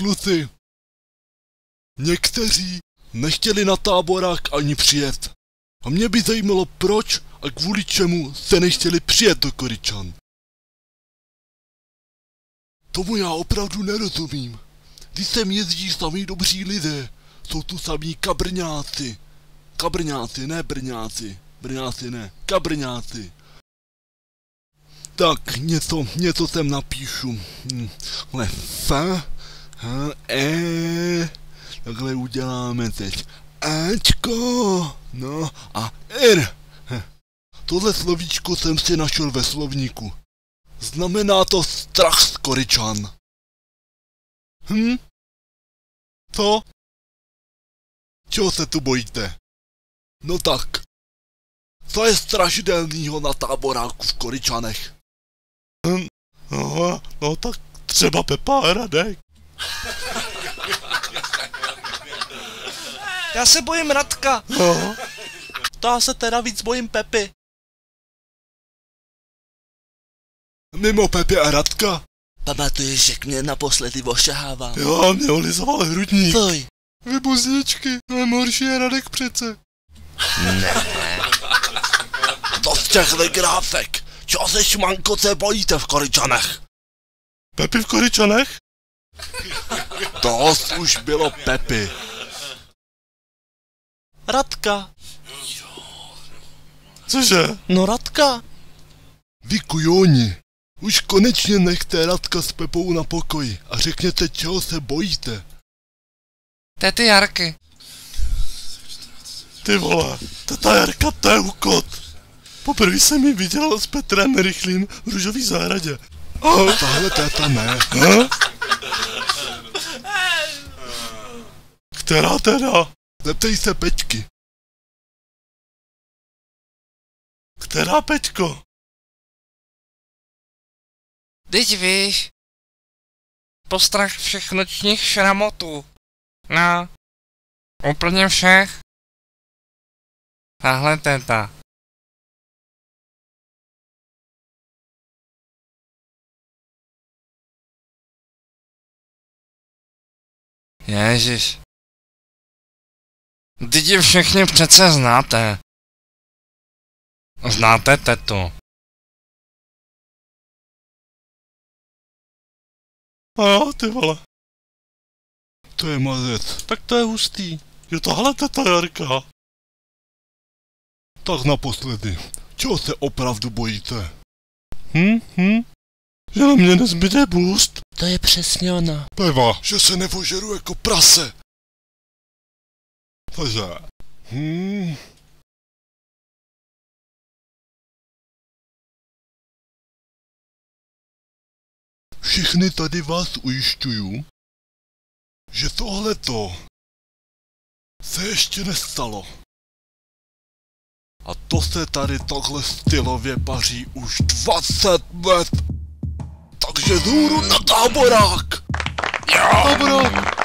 kluci. Někteří nechtěli na táborák ani přijet. A mě by zajímalo, proč a kvůli čemu se nechtěli přijet do Koryčan. Tomu já opravdu nerozumím. Když sem jezdí samý dobří lidé, jsou tu samý kabrňáci. Kabrňáci, ne brňáci. Brňáci ne, kabrňáci. Tak, něco sem napíšu. Takhle uděláme teď. Ačko, no a R. Tohle slovíčko jsem si našel ve slovníku. Znamená to strach z Koryčan. Co? Čeho se tu bojíte? No tak. Co je strašidelnýho na táboráku v Koryčanech? No tak třeba Pepa a Radek. Já se bojím Radka. No. To já se teda víc bojím Pepy. Mimo Pepy a Radka? Pamatuješ, jak mě naposledy ošahával? Jo, mě olizoval hrudník. Fuj. Vy buzničky, ale horší je Radek přece. Ne. To z těch legráfek. Čeho se šmankoce bojíte v Koryčanech? Pepy v Koryčanech? To už bylo Pepy. Radka. Cože? No Radka. Vy kujoni, už konečně nechte Radka s Pepou na pokoji a řekněte, čeho se bojíte. Tety Jarky. Ty vole, teta Jarka, to je ukot. Poprvé jsem ji viděl s Petrem Rychlým v Růžový zahradě. Tahle téta ne. Která teda? Zeptej se Peťky. Která Peťko? Teď víš. Postrach všech nočních šramotů. No. Úplně všech. Tahle teta. Ježiš. Teď je všechny přece znáte. Znáte tetu. A jo, ty vole. To je mazec. Tak to je hustý. Jo, tohle teta Jarka. Tak naposledy. Čeho se opravdu bojíte? Že na mě nezbyde boost? To je přesně ona. Peva, že se nevožeru jako prase. Takže. Všichni tady vás ujišťuju, že tohleto se ještě nestalo. A to se tady takhle stylově paří už 20 let. Takže zhůru na táborák! Jo! Táborák!